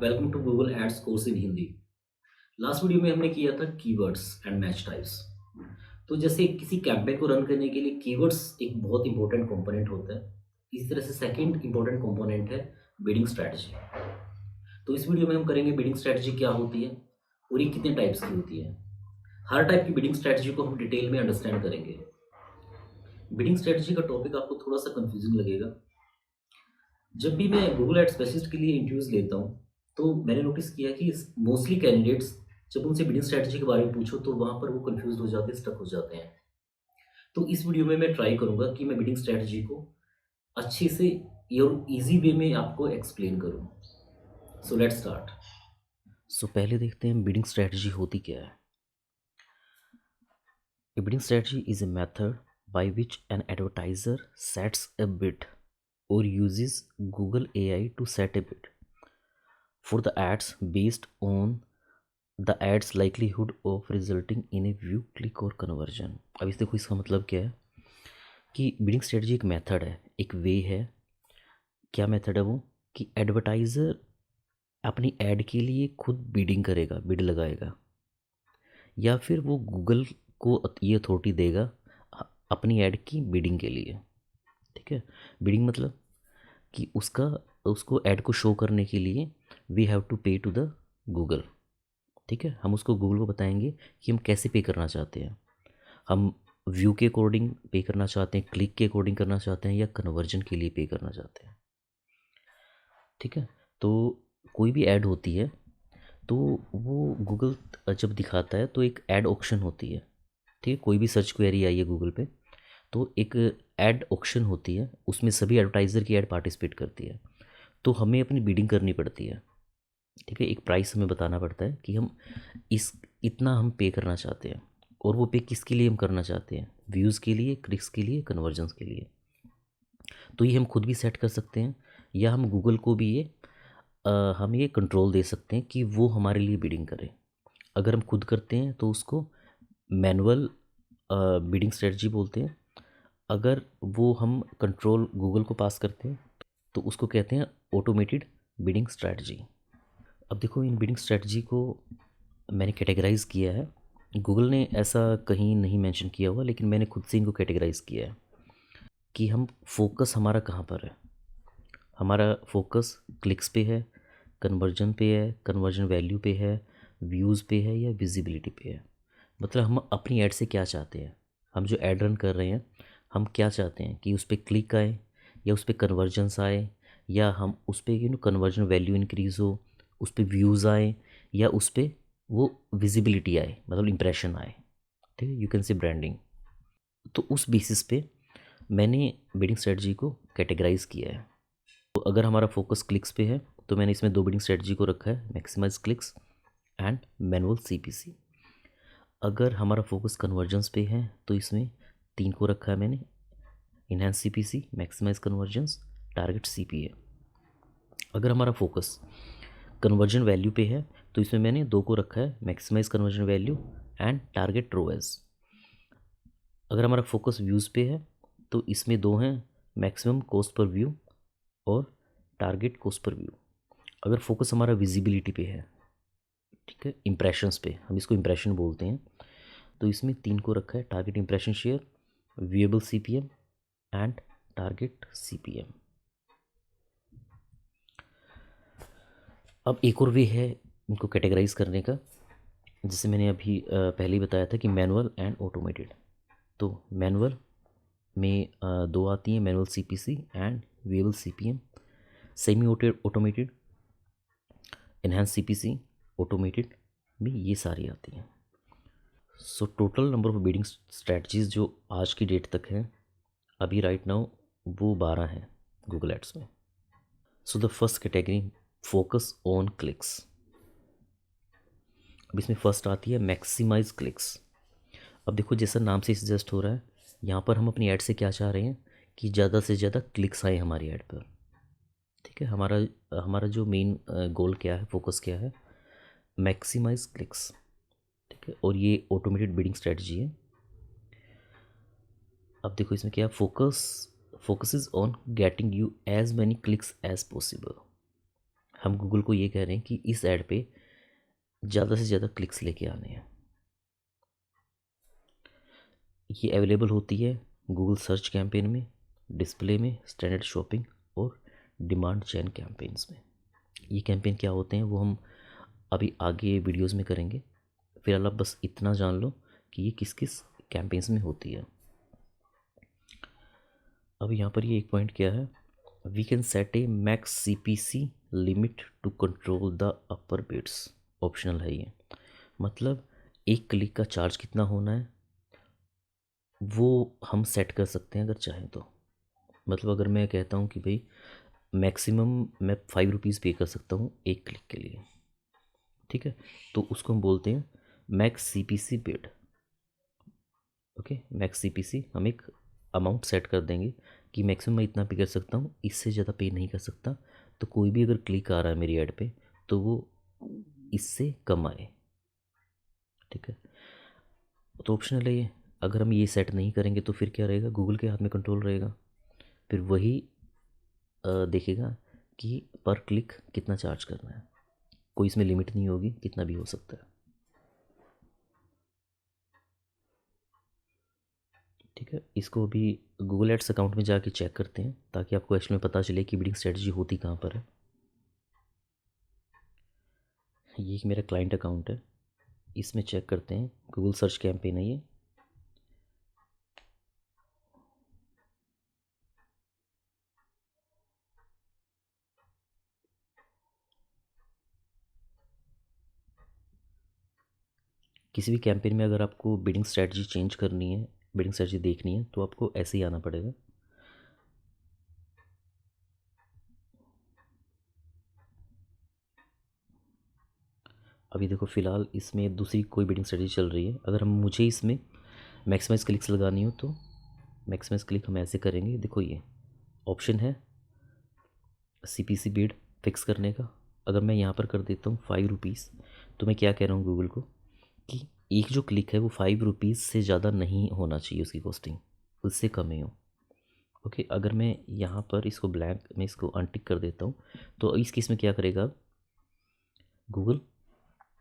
Welcome to Google ads course in Hindi. Last video में हमने किया था कीवर्ड्स एंड मैच टाइप्स। तो जैसे किसी कैंपेन को रन करने के लिए कीवर्ड्स एक बहुत इंपॉर्टेंट कंपोनेंट होता है। इसी तरह से सेकंड इंपॉर्टेंट कंपोनेंट है बिडिंग स्ट्रैटेजी। तो इस वीडियो में हम करेंगे बिडिंग स्ट्रैटेजी क्या होती है और ये कितने टाइप्स की होती है। हर टाइप की बिडिंग स्ट्रैटेजी को हम डिटेल में अंडरस्टैंड करेंगे। बिडिंग स्ट्रैटेजी का टॉपिक आपको थोड़ा सा कंफ्यूजिंग लगेगा। जब भी मैं गूगल एड स्पेशलिस्ट के लिए इंटरव्यूज़ लेता हूँ, तो मैंने नोटिस किया कि मोस्टली कैंडिडेट्स जब उनसे बिडिंग स्ट्रैटेजी के बारे में पूछो तो वहाँ पर वो कन्फ्यूज़्ड हो जाते हैं, स्टक हो जाते हैं। तो इस वीडियो में मैं ट्राई करूँगा कि मैं बिडिंग स्ट्रैटेजी को अच्छे से और ईज़ी वे में आपको एक्सप्लेन करूँ। So let's start. पहले देखते हैं बिडिंग स्ट्रैटेजी होती क्या है। A bidding strategy is a method by which an advertiser sets a bid or uses Google AI to set a bid for the ads based on the ads likelihood of resulting in a view click और conversion। अब इस देखो इसका मतलब क्या है कि bidding strategy एक मेथड है, एक वे है। क्या मेथड है वो कि एडवर्टाइज़र अपनी ऐड के लिए खुद बिडिंग करेगा, बिड लगाएगा, या फिर वो गूगल को ये अथॉरिटी देगा अपनी ऐड की बिडिंग के लिए। ठीक है, बिडिंग मतलब कि उसको ऐड को शो करने के लिए वी हैव टू पे टू द गूगल। ठीक है, हम उसको गूगल को बताएंगे कि हम कैसे पे करना चाहते हैं। हम व्यू के अकॉर्डिंग पे करना चाहते हैं, क्लिक के अकॉर्डिंग करना चाहते हैं, या कन्वर्जन के लिए पे करना चाहते हैं। ठीक है, तो कोई भी ऐड होती है तो वो गूगल जब दिखाता है तो एक ऐड ऑप्शन होती है। ठीक है, कोई भी सर्च क्वेरी आई है गूगल पे तो एक ऐड ऑप्शन होती है, उसमें सभी एडवर्टाइज़र की ऐड पार्टिसिपेट करती है। तो हमें अपनी बिडिंग करनी पड़ती है। ठीक है, एक प्राइस हमें बताना पड़ता है कि हम इस इतना हम पे करना चाहते हैं, और वो पे किसके लिए हम करना चाहते हैं, व्यूज़ के लिए, क्लिक्स के लिए, कन्वर्जन्स के लिए। तो ये हम खुद भी सेट कर सकते हैं, या हम गूगल को भी हम ये कंट्रोल दे सकते हैं कि वो हमारे लिए बिडिंग करे। अगर हम खुद करते हैं तो उसको मैनुअल बिडिंग स्ट्रेटजी बोलते हैं। अगर वो हम कंट्रोल गूगल को पास करते हैं तो उसको कहते हैं ऑटोमेटेड बिडिंग स्ट्रेटजी। अब देखो, इन बिडिंग स्ट्रेटजी को मैंने कैटेगराइज़ किया है। गूगल ने ऐसा कहीं नहीं मेंशन किया हुआ, लेकिन मैंने खुद से इनको कैटेगराइज़ किया है कि हम फोकस हमारा कहाँ पर है। हमारा फोकस क्लिक्स पे है, कन्वर्जन पे है, कन्वर्जन वैल्यू पे है, व्यूज़ पे है, या विजिबिलिटी पे है। मतलब हम अपनी ऐड से क्या चाहते हैं, हम जो ऐड रन कर रहे हैं हम क्या चाहते हैं कि उस पर क्लिक आए, या उस पर कन्वर्जन्स आए, या हम उस पर कन्वर्जन वैल्यू इंक्रीज़ हो, उस पर व्यूज़ आए, या उस पर वो विजिबिलिटी आए, मतलब इंप्रेशन आए। ठीक है, यू कैन से ब्रांडिंग। तो उस बेसिस पे मैंने बिडिंग स्ट्रेटजी को कैटेगराइज किया है। तो अगर हमारा फोकस क्लिक्स पे है तो मैंने इसमें दो बिडिंग स्ट्रेटजी को रखा है, maximise clicks and manual CPC. अगर हमारा फोकस कन्वर्जन्स पे है तो इसमें तीन को रखा है मैंने, enhance CPC, maximise conversions, target CPA. अगर हमारा फोकस कन्वर्जन वैल्यू पे है तो इसमें मैंने दो को रखा है, maximise conversion value and target ROAS. अगर हमारा फोकस व्यूज़ पे है तो इसमें दो हैं, मैक्सिमम कॉस्ट पर व्यू और टारगेट कॉस्ट पर व्यू। अगर फोकस हमारा विजिबिलिटी पे है, ठीक है, इंप्रेशंस पे, हम इसको इंप्रेशन बोलते हैं, तो इसमें तीन को रखा है, target impression share, viewable CPM and target CPM. अब एक और वे है इनको कैटेगराइज करने का, जिसे मैंने अभी पहले ही बताया था कि मैनुअल एंड ऑटोमेटेड। तो मैनुअल में दो आती हैं, manual CPC and viewable CPM. Semi automated, enhance CPC, automated में ये सारी आती हैं। So total number of bidding strategies जो आज की डेट तक हैं अभी राइट नाउ वो 12 हैं गूगल एड्स में। So the first category, focus on clicks. अब इसमें फर्स्ट आती है मैक्सिमाइज क्लिक्स। अब देखो, जैसा नाम से सजेस्ट हो रहा है, यहाँ पर हम अपनी ऐड से क्या चाह रहे हैं कि ज़्यादा से ज़्यादा क्लिक्स आए हमारी ऐड पर। ठीक है, हमारा हमारा जो मेन गोल क्या है, फोकस क्या है, मैक्सिमाइज क्लिक्स। ठीक है, और ये ऑटोमेटेड बिडिंग स्ट्रेटजी है। अब देखो इसमें क्या, focus is on getting you as many clicks as possible, हम गूगल को ये कह रहे हैं कि इस ऐड पे ज़्यादा से ज़्यादा क्लिक्स लेके आने हैं। ये अवेलेबल होती है गूगल सर्च कैंपेन में, डिस्प्ले में, स्टैंडर्ड शॉपिंग और डिमांड चेन कैंपेन्स में। ये कैंपेन क्या होते हैं वो हम अभी आगे वीडियोस में करेंगे। फिलहाल आप बस इतना जान लो कि ये किस किस कैंपेन्स में होती है। अब यहाँ पर ये एक पॉइंट क्या है, we can set a max CPC limit to control the upper bids. Optional है ये, मतलब एक क्लिक का चार्ज कितना होना है वो हम सेट कर सकते हैं अगर चाहें तो। मतलब अगर मैं कहता हूँ कि भाई मैक्सिमम मैं 5 रुपीज़ पे कर सकता हूँ एक क्लिक के लिए, ठीक है, तो उसको हम बोलते हैं max CPC bid. Okay, max CPC हम एक अमाउंट सेट कर देंगे कि मैक्सिमम मैं इतना पे कर सकता हूँ, इससे ज़्यादा पे नहीं कर सकता। तो कोई भी अगर क्लिक आ रहा है मेरी ऐड पे तो वो इससे कम आए, ठीक है। तो ऑप्शनल है ये। अगर हम ये सेट नहीं करेंगे तो फिर क्या रहेगा, गूगल के हाथ में कंट्रोल रहेगा। फिर वही देखेगा कि पर क्लिक कितना चार्ज करना है, कोई इसमें लिमिट नहीं होगी, कितना भी हो सकता है, ठीक है। इसको अभी गूगल एड्स अकाउंट में जाके चेक करते हैं ताकि आपको एक्चुअली में पता चले कि बिडिंग स्ट्रेटजी होती कहाँ पर है। ये एक मेरा क्लाइंट अकाउंट है, इसमें चेक करते हैं, गूगल सर्च कैंपेन है ये। किसी भी कैंपेन में अगर आपको बिडिंग स्ट्रेटजी चेंज करनी है, बिडिंग स्ट्रेटजी देखनी है, तो आपको ऐसे ही आना पड़ेगा। अभी देखो फ़िलहाल इसमें दूसरी कोई बिडिंग स्ट्रेटजी चल रही है। अगर हम मुझे इसमें मैक्सिमाइज़ क्लिक्स लगानी हो तो मैक्सिमाइज़ क्लिक हम ऐसे करेंगे। देखो ये ऑप्शन है CPC बिड फिक्स करने का। अगर मैं यहाँ पर कर देता हूँ 5 रुपीज़, तो मैं क्या कह रहा हूँ गूगल को कि एक जो क्लिक है वो 5 रुपीज़ से ज़्यादा नहीं होना चाहिए, उसकी कॉस्टिंग उससे कम ही हो। ओके, अगर मैं यहाँ पर इसको ब्लैंक में इसको अनटिक कर देता हूँ तो इस केस में क्या करेगा गूगल,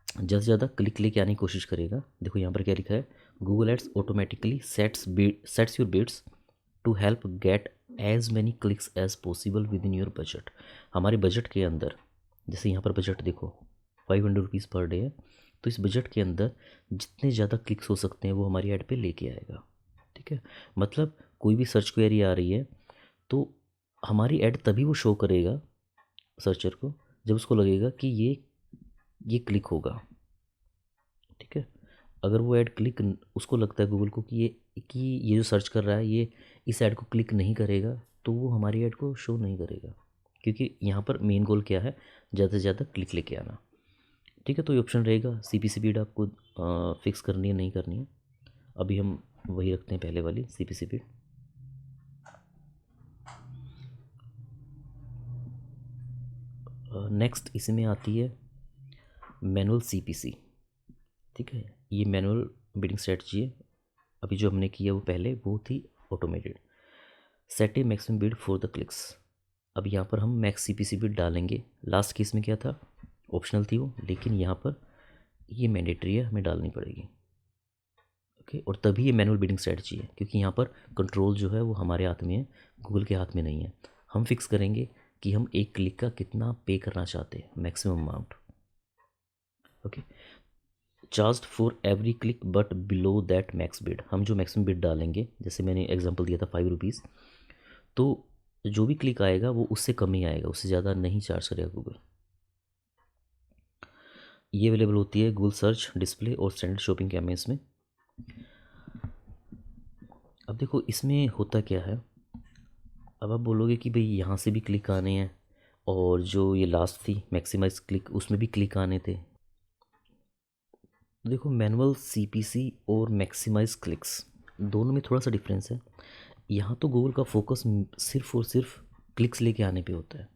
ज़्यादा से ज़्यादा क्लिक लेके आने की कोशिश करेगा। देखो यहाँ पर क्या लिखा है, Google ads automatically sets your bids to help get as many clicks as possible with in your budget. हमारे बजट के अंदर, जैसे यहाँ पर बजट देखो 500 रुपीज़ पर डे है, तो इस बजट के अंदर जितने ज़्यादा क्लिक्स हो सकते हैं वो हमारी ऐड पे लेके आएगा, ठीक है। मतलब कोई भी सर्च क्वेरी आ रही है तो हमारी ऐड तभी वो शो करेगा सर्चर को जब उसको लगेगा कि ये क्लिक होगा, ठीक है। अगर वो ऐड क्लिक उसको लगता है गूगल को कि ये जो सर्च कर रहा है ये इस ऐड को क्लिक नहीं करेगा, तो वो हमारी ऐड को शो नहीं करेगा, क्योंकि यहाँ पर मेन गोल क्या है, ज़्यादा से ज़्यादा क्लिक लेके आना, ठीक है। तो ये ऑप्शन रहेगा CPC बिड आपको फिक्स करनी है नहीं करनी है। अभी हम वही रखते हैं पहले वाली CPC बिड। नेक्स्ट इसमें आती है मैनुअल CPC, ठीक है। ये मैनुअल बिडिंग स्ट्रेटजी है। अभी जो हमने किया वो पहले वो थी automated. Set A maximum bid for the clicks. अब यहाँ पर हम मैक्स CPC बिड डालेंगे। लास्ट केस में क्या था, ऑप्शनल थी वो, लेकिन यहाँ पर ये मैंडेटरी है, हमें डालनी पड़ेगी, ओके। और तभी ये मैनुअल बिडिंग स्ट्रेटजी है, क्योंकि यहाँ पर कंट्रोल जो है वो हमारे हाथ में है, गूगल के हाथ में नहीं है। हम फिक्स करेंगे कि हम एक क्लिक का कितना पे करना चाहते हैं, maximum amount, okay. Charge for every click but below that max bid. हम जो मैक्सिमम बिड डालेंगे, जैसे मैंने एग्जांपल दिया था 5 रुपीज़, तो जो भी क्लिक आएगा वो उससे कम ही आएगा, उससे ज़्यादा नहीं चार्ज करेगा गूगल। ये अवेलेबल होती है गूगल सर्च, डिस्प्ले और स्टैंडर्ड शॉपिंग कैंपेन्स में। अब देखो इसमें होता क्या है, अब आप बोलोगे कि भाई यहाँ से भी क्लिक आने हैं और जो ये लास्ट थी मैक्सिमाइज क्लिक उसमें भी क्लिक आने थे। देखो मैनुअल CPC और मैक्सिमाइज क्लिक्स दोनों में थोड़ा सा डिफरेंस है। यहाँ तो गूगल का फोकस सिर्फ और सिर्फ क्लिक्स लेके आने पे होता है,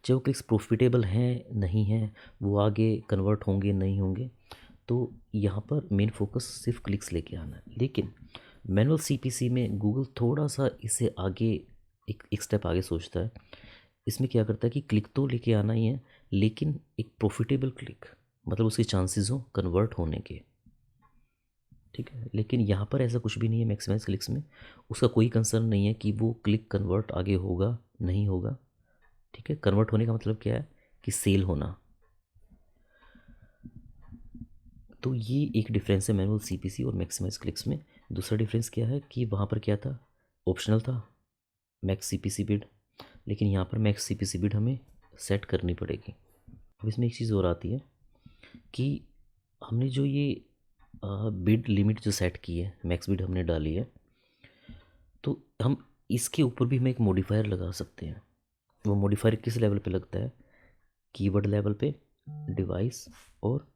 चाहे वो क्लिक्स प्रॉफिटेबल हैं नहीं हैं, वो आगे कन्वर्ट होंगे नहीं होंगे, तो यहाँ पर मेन फोकस सिर्फ क्लिक्स लेके आना है। लेकिन मैनुअल CPC में गूगल थोड़ा सा इसे आगे एक स्टेप आगे सोचता है। इसमें क्या करता है कि क्लिक तो लेके आना ही है, लेकिन एक प्रॉफिटेबल क्लिक, मतलब उसके चांसेस हो कन्वर्ट होने के, ठीक है। लेकिन यहाँ पर ऐसा कुछ भी नहीं है मैक्सिमाइज क्लिक्स में, उसका कोई कंसर्न नहीं है कि वो क्लिक कन्वर्ट आगे होगा नहीं होगा, ठीक है। कन्वर्ट होने का मतलब क्या है कि सेल होना। तो ये एक डिफरेंस है मैनुअल सीपीसी और मैक्सिमाइज क्लिक्स में। दूसरा डिफरेंस क्या है कि वहाँ पर क्या था, ऑप्शनल था मैक्स सीपीसी बिड, लेकिन यहाँ पर मैक्स सीपीसी बिड हमें सेट करनी पड़ेगी। अब इसमें एक चीज़ और आती है कि हमने जो ये बिड लिमिट जो सेट की है, मैक्स बिड हमने डाली है, तो हम इसके ऊपर भी हम एक मॉडिफायर लगा सकते हैं। वो मॉडिफायर किस लेवल पे लगता है, कीवर्ड लेवल पे, डिवाइस और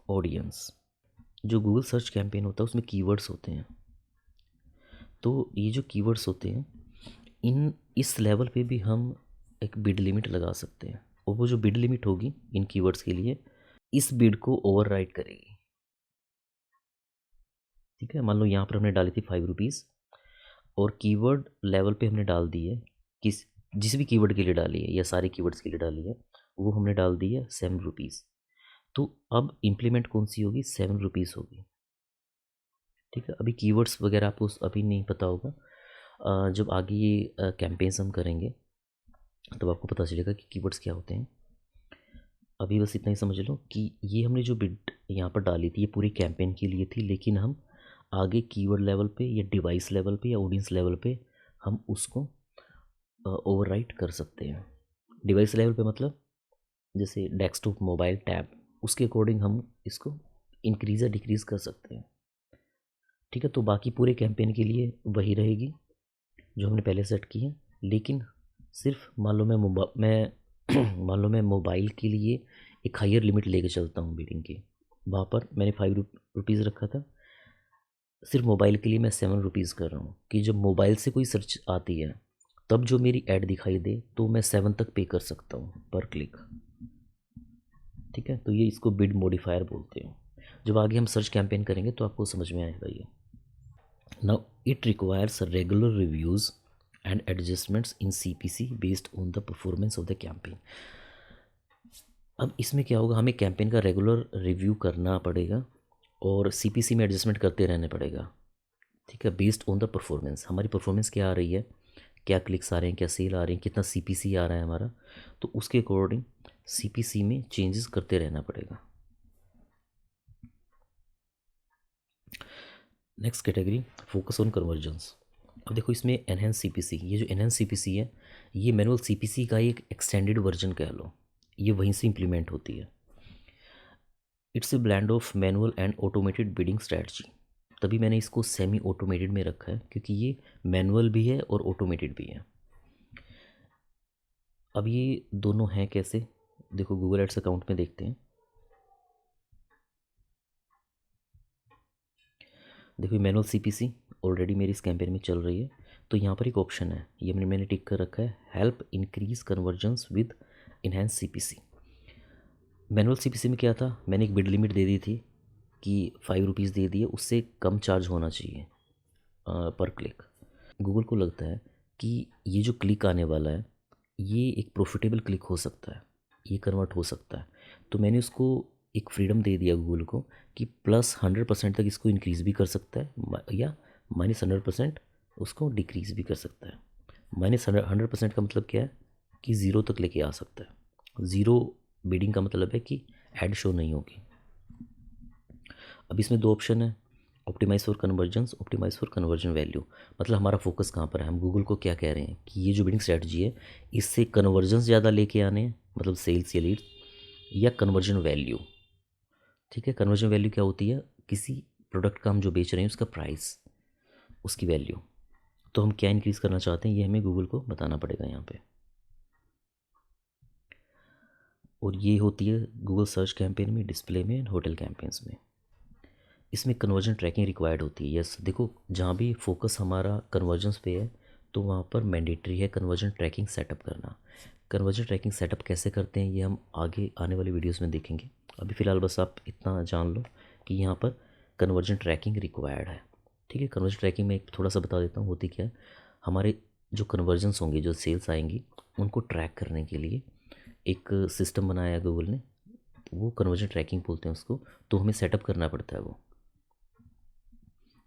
ऑडियंस। जो गूगल सर्च कैंपेन होता है उसमें कीवर्ड्स होते हैं, तो ये जो कीवर्ड्स होते हैं इन इस लेवल पे भी हम एक बिड लिमिट लगा सकते हैं, और वो जो बिड लिमिट होगी इन कीवर्ड्स के लिए इस बिड को ओवरराइड करेगी, ठीक है। मान लो यहाँ पर हमने डाली थी 5 रुपीज़ और कीवर्ड लेवल पे हमने डाल दी है, किस जिस भी कीवर्ड के लिए डाली है या सारे कीवर्ड्स के लिए डाली है, वो हमने डाल दी है 7 रुपीज़। तो अब इम्प्लीमेंट कौन सी होगी, 7 रुपीज़ होगी, ठीक है। अभी कीवर्ड्स वगैरह आपको अभी नहीं पता होगा, जब आगे ये कैंपेन्स हम करेंगे तब आपको पता चलेगा कि कीवर्ड्स क्या होते हैं। अभी बस इतना ही समझ लो कि ये हमने जो बिड यहाँ पर डाली थी ये पूरी कैंपेन के लिए थी, लेकिन हम आगे कीवर्ड लेवल पे या डिवाइस लेवल पे या ऑडियंस लेवल पे हम उसको ओवरराइट कर सकते हैं। डिवाइस लेवल पे मतलब जैसे डेस्कटॉप, मोबाइल, टैब, उसके अकॉर्डिंग हम इसको इंक्रीज़ या डिक्रीज़ कर सकते हैं, ठीक है। तो बाकी पूरे कैंपेन के लिए वही रहेगी जो हमने पहले सेट की है, लेकिन सिर्फ मान लो मैं मान लो मैं मोबाइल के लिए एक हायर लिमिट लेके चलता हूँ बिडिंग की, वहाँ पर मैंने 5 रुपीज़ रखा था, सिर्फ मोबाइल के लिए मैं 7 रुपीज़ कर रहा हूँ कि जब मोबाइल से कोई सर्च आती है तब जो मेरी ऐड दिखाई दे तो मैं 7 तक पे कर सकता हूँ पर क्लिक, ठीक है। तो ये इसको बिड मॉडिफायर बोलते हैं। जब आगे हम सर्च कैंपेन करेंगे तो आपको समझ में आएगा ये। Now it requires regular reviews and adjustments in CPC based on the performance of the campaign। अब इसमें क्या होगा, हमें कैंपेन का रेगुलर रिव्यू करना पड़ेगा और CPC में एडजस्टमेंट करते रहने पड़ेगा, ठीक है। बेस्ड ऑन द परफॉर्मेंस, हमारी परफॉर्मेंस क्या आ रही है, क्या क्लिक्स आ रहे हैं, क्या सेल आ रही हैं, कितना CPC आ रहा है हमारा, तो उसके अकॉर्डिंग CPC में चेंजेस करते रहना पड़ेगा। Next category, focus on convergence. अब देखो इसमें एनहेंस सीपीसी, ये जो एनहेंस सीपीसी है ये मैनुअल सीपीसी का एक एक्सटेंडेड वर्जन कह लो, ये वहीं से इम्प्लीमेंट होती है। It's a blend of manual and automated bidding strategy, तभी मैंने इसको सेमी ऑटोमेटेड में रखा है क्योंकि ये मैनुअल भी है और ऑटोमेटेड भी है। अब ये दोनों हैं कैसे, देखो गूगल एड्स अकाउंट में देखते हैं। देखो मैनुअल सीपीसी ऑलरेडी मेरी इस कैंपेन में चल रही है, तो यहाँ पर एक ऑप्शन है, ये मैंने टिक कर रखा है, help increase convergence with enhance CPC. Manual CPC में क्या था, मैंने एक बिड लिमिट दे दी थी कि 5 रुपीज़ दे दिए, उससे कम चार्ज होना चाहिए पर क्लिक। गूगल को लगता है कि ये जो क्लिक आने वाला है ये एक प्रॉफिटेबल क्लिक हो सकता है, ये कन्वर्ट हो सकता है, तो मैंने उसको एक फ्रीडम दे दिया गूगल को कि +100% तक इसको इंक्रीज़ भी कर सकता है या -100% उसको डिक्रीज़ भी कर सकता है। -100% का मतलब क्या है कि ज़ीरो तक लेके आ सकता है। ज़ीरो बिडिंग का मतलब है कि ऐड शो नहीं होगी। अब इसमें दो ऑप्शन है, optimise for conversions, optimise for conversion value. मतलब हमारा फोकस कहाँ पर है, हम गूगल को क्या कह रहे हैं कि ये जो बिडिंग स्ट्रैटेजी है इससे कन्वर्जन्स ज़्यादा लेके आने हैं, मतलब सेल्स या लीड्स, या कन्वर्जन वैल्यू, ठीक है। कन्वर्जन वैल्यू क्या होती है, किसी प्रोडक्ट का हम जो बेच रहे हैं उसका प्राइस, उसकी वैल्यू, तो हम क्या इंक्रीज़ करना चाहते हैं ये हमें गूगल को बताना पड़ेगा यहाँ पे। और ये होती है गूगल सर्च कैंपेन में, डिस्प्ले में, होटल कैंपेन्स में। इसमें कन्वर्जन ट्रैकिंग रिक्वायर्ड होती है। यस, देखो जहाँ भी फोकस हमारा कन्वर्जन्स पे है तो वहाँ पर मैंडेटरी है कन्वर्जन ट्रैकिंग सेटअप करना। कन्वर्जन ट्रैकिंग सेटअप कैसे करते हैं ये हम आगे आने वाली वीडियोस में देखेंगे। अभी फ़िलहाल बस आप इतना जान लो कि यहाँ पर कन्वर्जन ट्रैकिंग रिक्वायर्ड है, ठीक है। कन्वर्जन ट्रैकिंग में एक थोड़ा सा बता देता हूँ होती क्या है। हमारे जो कन्वर्जन्स होंगे, जो सेल्स आएंगी, उनको ट्रैक करने के लिए एक सिस्टम बनाया है गूगल ने, वो कन्वर्जन ट्रैकिंग बोलते हैं उसको, तो हमें सेटअप करना पड़ता है वो।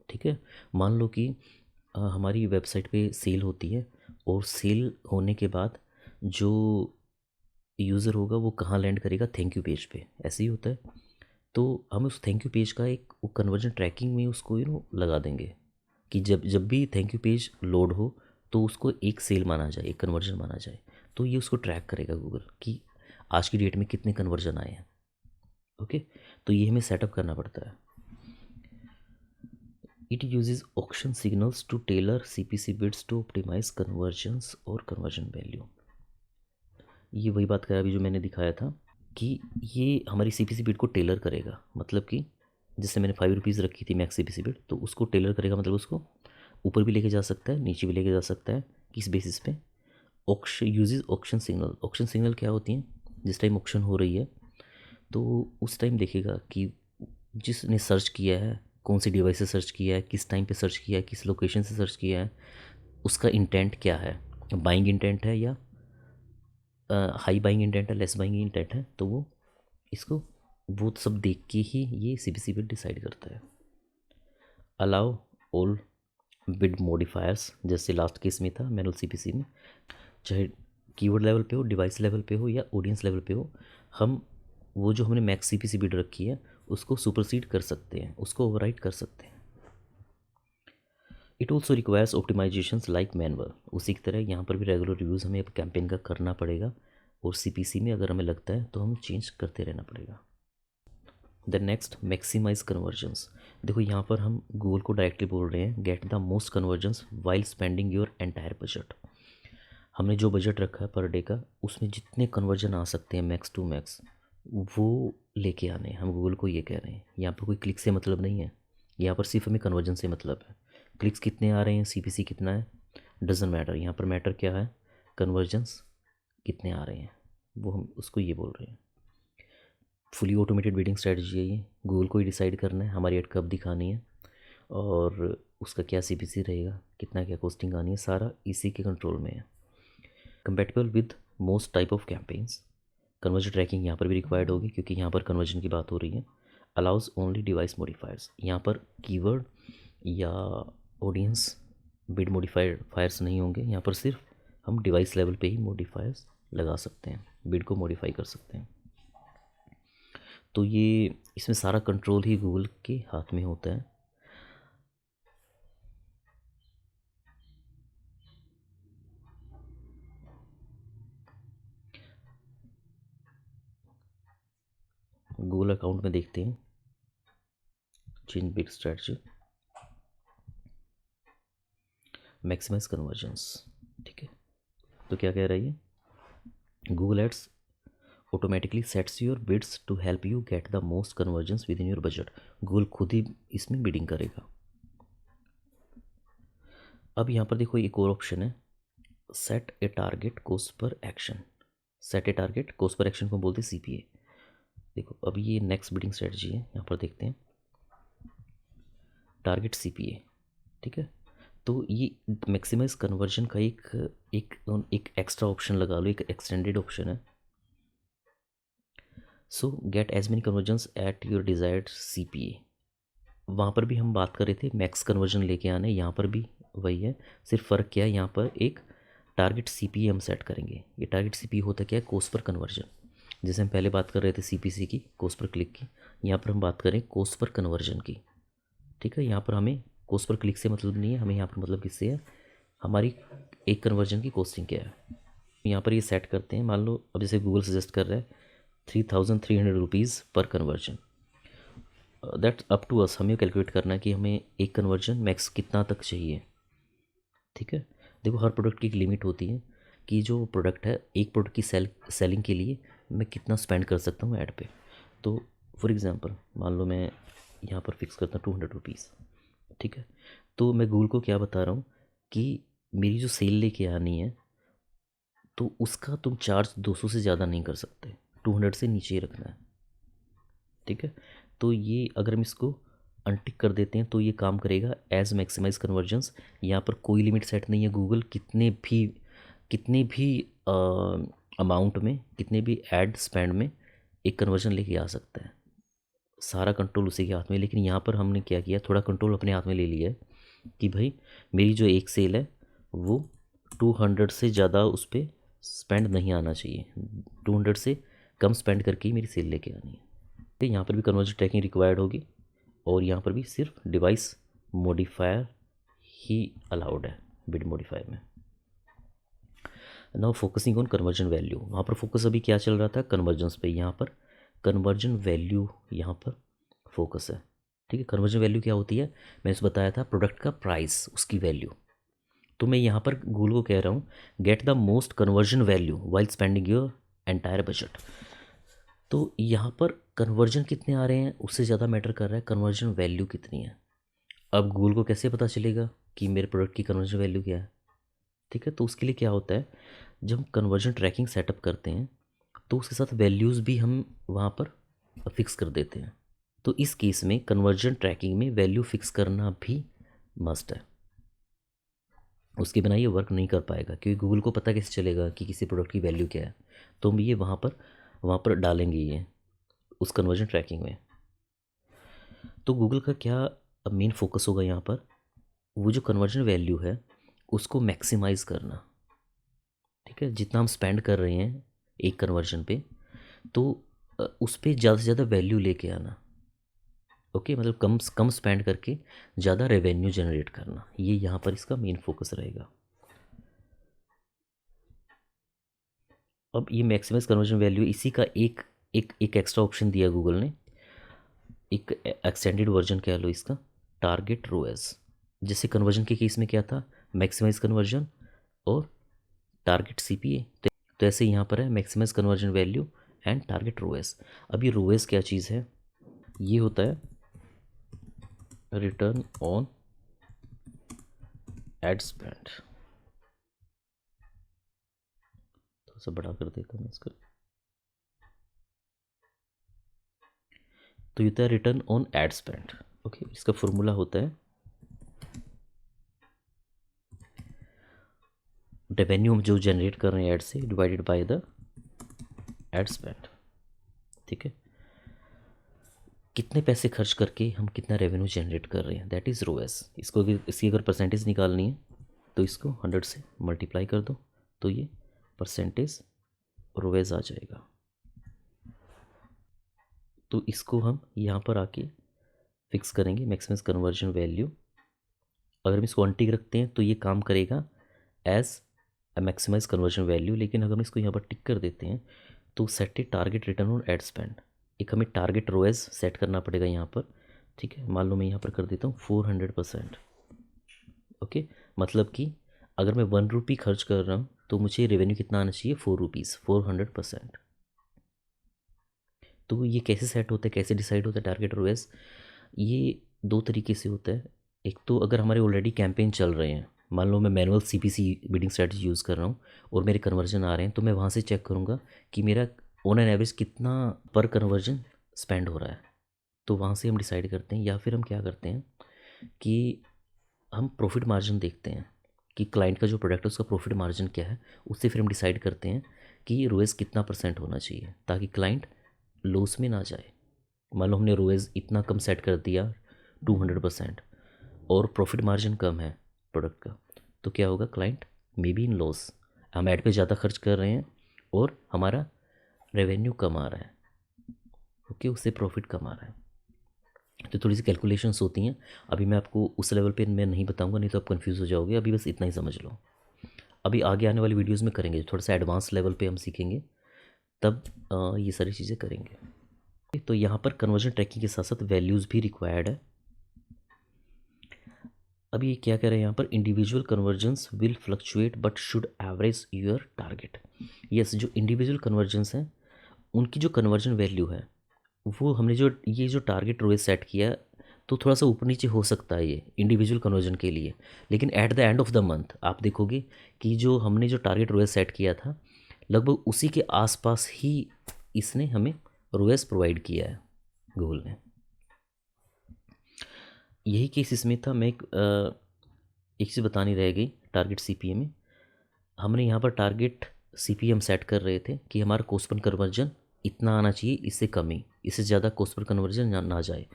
ठीक है, मान लो कि हमारी वेबसाइट पे सेल होती है, और सेल होने के बाद जो यूज़र होगा वो कहाँ लैंड करेगा, थैंक यू पेज पे, ऐसे ही होता है। तो हम उस थैंक यू पेज का एक वो कन्वर्जन ट्रैकिंग में उसको लगा देंगे कि जब जब भी थैंक यू पेज लोड हो तो उसको एक सेल माना जाए, एक कन्वर्जन माना जाए। तो ये उसको ट्रैक करेगा गूगल कि आज की डेट में कितने कन्वर्जन आए हैं। ओके, तो ये हमें सेटअप करना पड़ता है। It uses auction signals to tailor CPC bids to optimise conversions और कन्वर्जन वैल्यू। ये वही बात करा अभी जो मैंने दिखाया था कि ये हमारी CPC बिड को टेलर करेगा, मतलब कि जैसे मैंने 5 रुपीज़ रखी थी मैक्स CPC बिड, तो उसको टेलर करेगा, मतलब उसको ऊपर भी लेके जा सकता है, नीचे भी लेके जा सकता है। किस बेसिस पे? Auction uses auction signal. Auction signal क्या होती हैं? जिस टाइम ऑक्शन हो रही है तो उस टाइम देखेगा कि जिसने सर्च किया है, कौन सी डिवाइस से सर्च किया है, किस टाइम पे सर्च किया है, किस लोकेशन से सर्च किया है, उसका इंटेंट क्या है, बाइंग इंटेंट है या हाई बाइंग इंटेंट है, लेस बाइंग इंटेंट है। तो वो इसको वो सब देख के ही ये CPC बिड डिसाइड करता है। अलाउ ऑल बिड मॉडिफायर्स, जैसे लास्ट केस में था मैनुअल CPC में, चाहे कीवर्ड लेवल पे हो, डिवाइस लेवल पे हो या ऑडियंस लेवल पे हो, हम वो जो हमने मैक्स CPC बिड रखी है उसको सुपरसीड कर सकते हैं, उसको ओवरराइड कर सकते हैं। It also requires optimisations like manual. उसी की तरह यहाँ पर भी रेगुलर रिव्यूज़ हमें कैंपेन का करना पड़ेगा, और CPC में अगर हमें लगता है तो हमें चेंज करते रहना पड़ेगा। The next, maximise conversions. देखो यहाँ पर हम गूगल को डायरेक्टली बोल रहे हैं gate the most convergence while spending your entire budget. हमने जो बजट रखा है पर डे का, उसमें जितने कन्वर्जन आ सकते हैं मैक्स टू मैक्स, वो लेके आने हैं। हम गूगल को ये कह रहे हैं, यहाँ पर कोई क्लिक से मतलब नहीं है, यहाँ पर सिर्फ हमें कन्वर्जन से मतलब है। क्लिक्स कितने आ रहे हैं, CPC कितना है, डजेंट मैटर। यहाँ पर मैटर क्या है, कन्वर्जन्स कितने आ रहे हैं, वो हम उसको ये बोल रहे हैं। फुली ऑटोमेटेड बिडिंग स्ट्रेटजी है ये, गूगल को ही डिसाइड करना है हमारी एड कब दिखानी है और उसका क्या CPC रहेगा, कितना क्या कॉस्टिंग आनी है, सारा इसी के कंट्रोल में है। Compatible with most type of campaigns. Conversion tracking यहाँ पर भी रिक्वायर्ड होगी क्योंकि यहाँ पर कन्वर्जन की बात हो रही है। Allows only device modifiers. यहाँ पर कीवर्ड या ऑडियंस बिड मॉडिफायर्स नहीं होंगे, यहाँ पर सिर्फ हम डिवाइस लेवल पे ही मॉडिफायर्स लगा सकते हैं, बिड को मॉडिफाई कर सकते हैं। तो ये इसमें सारा कंट्रोल ही गूगल के हाथ में होता है। गूगल अकाउंट में देखते हैं change bid strategy, maximise conversions. ठीक है, तो क्या कह रही है, Google ads automatically sets your bids to help you get the most conversions with in your budget. Google खुद ही इसमें बिडिंग करेगा। अब यहाँ पर देखो एक और ऑप्शन है, सेट ए टारगेट कॉस्ट पर एक्शन। सेट ए टारगेट कॉस्ट पर एक्शन को बोलते हैं CPA। देखो अब ये नेक्स्ट बिडिंग स्ट्रेटजी है, यहाँ पर देखते हैं टारगेट CPA। ठीक है, तो ये मैक्सिमाइज कन्वर्जन का एक एक एक एक्स्ट्रा ऑप्शन लगा लो, एक एक्सटेंडेड ऑप्शन है। So get as many conversions at your desired CPA। वहाँ पर भी हम बात कर रहे थे मैक्स कन्वर्जन लेके आने, यहाँ पर भी वही है, सिर्फ फ़र्क क्या है, यहाँ पर एक टारगेट CPA हम सेट करेंगे। ये टारगेट CPA होता क्या है, कॉस्ट पर कन्वर्जन। जैसे हम पहले बात कर रहे थे CPC की, कॉस्ट पर क्लिक की, यहाँ पर हम बात करें कॉस्ट पर कन्वर्जन की। ठीक है, यहाँ पर हमें कॉस्ट पर क्लिक से मतलब नहीं है, हमें यहाँ पर मतलब किससे है, हमारी एक कन्वर्जन की कॉस्टिंग क्या है। यहाँ पर ये सेट करते हैं, मान लो अब जैसे गूगल सजेस्ट कर रहा है 3300 रुपीज़ पर conversion. That's up to us, हमें कैलकुलेट करना है कि हमें एक कन्वर्जन मैक्स कितना तक चाहिए। ठीक है, देखो हर प्रोडक्ट की एक लिमिट होती है कि जो प्रोडक्ट है, एक प्रोडक्ट की सेलिंग के लिए मैं कितना स्पेंड कर सकता हूँ ऐड पे। तो फॉर एग्ज़ाम्पल मान लो मैं यहाँ पर फिक्स करता हूँ 200 रुपीज़। ठीक है, तो मैं गूगल को क्या बता रहा हूँ कि मेरी जो सेल लेके आनी है तो उसका तुम चार्ज 200 से ज़्यादा नहीं कर सकते, 200 से नीचे ही रखना है। ठीक है, तो ये अगर हम इसको अनटिक कर देते हैं तो ये काम करेगा एज मैक्सिमाइज कन्वर्जन्स। यहाँ पर कोई लिमिट सेट नहीं है, गूगल कितने भी अमाउंट में, कितने भी ऐड स्पेंड में एक कन्वर्जन लेके आ सकता है। सारा कंट्रोल उसी के हाथ में। लेकिन यहाँ पर हमने क्या किया, थोड़ा कंट्रोल अपने हाथ में ले लिया है कि भाई मेरी जो एक सेल है वो 200 से ज़्यादा उस पर स्पेंड नहीं आना चाहिए, 200 से कम स्पेंड करके ही मेरी सेल लेके आनी है। तो यहाँ पर भी कन्वर्जन ट्रैकिंग रिक्वायर्ड होगी और यहाँ पर भी सिर्फ डिवाइस मॉडिफायर ही अलाउड है बिड मॉडिफायर में। Now focusing on conversion value, वहाँ पर फोकस अभी क्या चल रहा था, कन्वर्जन्स पे। यहाँ पर कन्वर्जन वैल्यू यहाँ पर फोकस है। ठीक है, कन्वर्जन वैल्यू क्या होती है, मैंने इसे बताया था, प्रोडक्ट का प्राइस, उसकी वैल्यू। तो मैं यहाँ पर गूगल को कह रहा हूँ gate the most conversion value while spending your entire budget. तो यहाँ पर कन्वर्जन कितने आ रहे हैं उससे ज़्यादा मैटर कर रहा है कन्वर्जन वैल्यू कितनी है। अब गूगल को कैसे पता चलेगा कि मेरे प्रोडक्ट की कन्वर्जन वैल्यू क्या है। ठीक है, तो उसके लिए क्या होता है, जब हम कन्वर्जन ट्रैकिंग सेटअप करते हैं तो उसके साथ वैल्यूज़ भी हम वहाँ पर फिक्स कर देते हैं। तो इस केस में कन्वर्जन ट्रैकिंग में वैल्यू फिक्स करना भी मस्ट है, उसके बिना ये वर्क नहीं कर पाएगा, क्योंकि गूगल को पता कैसे चलेगा कि किसी प्रोडक्ट की वैल्यू क्या है। तो हम ये वहाँ पर डालेंगे ये उस कन्वर्जन ट्रैकिंग में। तो गूगल का क्या मेन फोकस होगा यहाँ पर, वो जो कन्वर्जन वैल्यू है उसको मैक्सिमाइज़ करना। ठीक है, जितना हम स्पेंड कर रहे हैं एक कन्वर्जन पे, तो उस पर ज़्यादा से ज़्यादा वैल्यू लेके आना। ओके, मतलब कम कम स्पेंड करके ज़्यादा रेवेन्यू जनरेट करना, ये यहाँ पर इसका मेन फोकस रहेगा। अब ये मैक्सिमाइज कन्वर्जन वैल्यू, इसी का एक एक्स्ट्रा ऑप्शन दिया गूगल ने, एक एक्सटेंडेड वर्जन कह लो इसका, टारगेट रोएस। जैसे कन्वर्जन के केस में क्या था, मैक्सिमाइज कन्वर्जन और टारगेट सीपीए, तो ऐसे यहाँ पर है maximise conversion value and target ROAS. अब ये रोएस क्या चीज़ है, ये होता है रिटर्न ऑन एड स्पेंड। थोड़ा सा बड़ा कर देता हूँ इसका, तो ये होता है return on ad spend. Okay, इसका फॉर्मूला होता है रेवेन्यू हम जो जनरेट कर रहे हैं ऐड से divided by the ad spend. ठीक है, कितने पैसे खर्च करके हम कितना रेवेन्यू जनरेट कर रहे हैं, दैट इज़ रोएस। इसको इसकी अगर परसेंटेज निकालनी है तो इसको 100 से मल्टीप्लाई कर दो, तो ये परसेंटेज रोएस आ जाएगा। तो इसको हम यहाँ पर आके फिक्स करेंगे मैक्सिमम कन्वर्जन वैल्यू। अगर हम इसको अनटिक रखते हैं तो ये काम करेगा as a maximise conversion value, लेकिन अगर हम इसको यहाँ पर टिक कर देते हैं तो set A target return on ad spend, एक हमें टारगेट रोएस सेट करना पड़ेगा यहाँ पर। ठीक है, मान लो मैं यहाँ पर कर देता हूँ 400%। ओके, मतलब कि अगर मैं 1 रुपी खर्च कर रहा हूँ तो मुझे रेवेन्यू कितना आना चाहिए, 4 रुपीज़, 400%। तो ये कैसे सेट होता है, कैसे डिसाइड होता है टारगेट रोएस, ये दो तरीके से होता है। एक तो अगर हमारे ऑलरेडी कैंपेन चल रहे हैं, मान लो मैं manual CPC bidding strategy use कर रहा हूँ और मेरे कन्वर्जन आ रहे हैं, तो मैं वहाँ से चेक करूँगा कि मेरा ऑन एन एवरेज कितना पर कन्वर्जन स्पेंड हो रहा है, तो वहाँ से हम डिसाइड करते हैं। या फिर हम क्या करते हैं कि हम प्रॉफिट मार्जिन देखते हैं कि क्लाइंट का जो प्रोडक्ट है उसका प्रॉफिट मार्जिन क्या है, उससे फिर हम डिसाइड करते हैं कि रोएस कितना परसेंट होना चाहिए ताकि क्लाइंट लॉस में ना जाए। मान लो हमने रोएस इतना कम सेट कर दिया 200% और प्रॉफिट मार्जिन कम है प्रोडक्ट का, तो क्या होगा, client may be in loss. हम ऐड पे ज़्यादा खर्च कर रहे हैं और हमारा रेवेन्यू कम आ रहा है। ओके, उससे प्रॉफिट कम आ रहा है। तो थोड़ी सी कैलकुलेशंस होती हैं, अभी मैं आपको उस लेवल पे मैं नहीं बताऊंगा, नहीं तो आप कंफ्यूज हो जाओगे। अभी बस इतना ही समझ लो, अभी आगे आने वाली वीडियोस में करेंगे, थोड़ा सा एडवांस लेवल पे हम सीखेंगे, तब ये सारी चीज़ें करेंगे। तो यहाँ पर कन्वर्जन ट्रैकिंग के साथ साथ वैल्यूज़ भी रिक्वायर्ड है। अभी ये क्या कह रहे हैं यहाँ पर, individual convergence will fluctuate but should average your target. Yes, जो इंडिविजुअल कन्वर्जन्स हैं उनकी जो कन्वर्जन वैल्यू है वो हमने जो ये जो टारगेट रोज सेट किया, तो थोड़ा सा ऊपर नीचे हो सकता है ये इंडिविजुअल कन्वर्जन के लिए, लेकिन eight the end of the month आप देखोगे कि जो हमने जो टारगेट रोएस सेट किया था लगभग उसी के आसपास ही इसने हमें रोएस प्रोवाइड किया है गूगल ने। यही केस इसमें था। मैं एक चीज़ बतानी रह गई, टारगेट सीपीए में हमने यहाँ पर टारगेट CPM सेट कर रहे थे कि हमारा कॉस्ट पर कन्वर्जन इतना आना चाहिए, इससे कम ही, इससे ज़्यादा कॉस्ट पर कन्वर्जन ना जाए।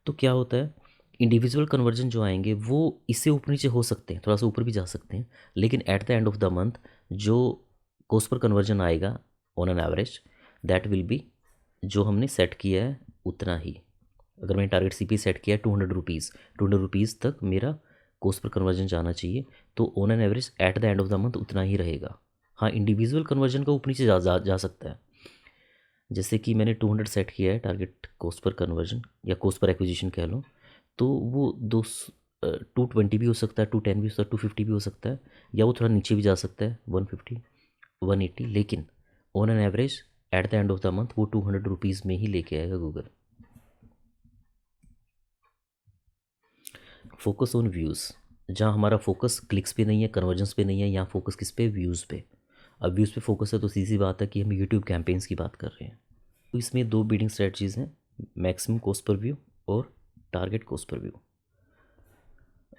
तो क्या होता है, इंडिविजुअल कन्वर्जन जो आएंगे वो इससे ऊपर नीचे हो सकते हैं, थोड़ा सा ऊपर भी जा सकते हैं, लेकिन eight the end of the month जो कॉस्ट पर कन्वर्जन आएगा on an average, that will B जो हमने सेट किया है उतना ही। अगर मैंने टारगेट CPA सेट किया है 200 रुपीज़, 200 रुपीज़ तक मेरा कॉस्ट पर कन्वर्जन जाना चाहिए, तो on an average eight the end of the month उतना ही रहेगा। हाँ, इंडिविजुअल कन्वर्जन का ऊपर नीचे जा सकता है। जैसे कि मैंने 200 सेट किया है टारगेट कॉस्ट पर कन्वर्जन या कॉस्ट पर एक्विजिशन कह लो, तो वो 220 भी हो सकता है, 210 भी हो सकता है, 250 भी हो सकता है, या वो थोड़ा नीचे भी जा सकता है, 150, 180, लेकिन on an average eight the end of the month वो 200 रुपीज़ में ही लेके आएगा गूगल। फोकस ऑन व्यूज़, जहाँ हमारा फोकस क्लिक्स पे नहीं है, कन्वर्जन्स पे नहीं है, यहाँ फोकस किस पे, व्यूज़ पे। अब व्यूज़ पे फोकस है तो सीधी बात है कि हम यूट्यूब कैंपेन्स की बात कर रहे हैं। तो इसमें दो बिडिंग स्ट्रेटजीज़ हैं, मैक्सिमम कॉस्ट पर व्यू और टारगेट कॉस्ट पर व्यू।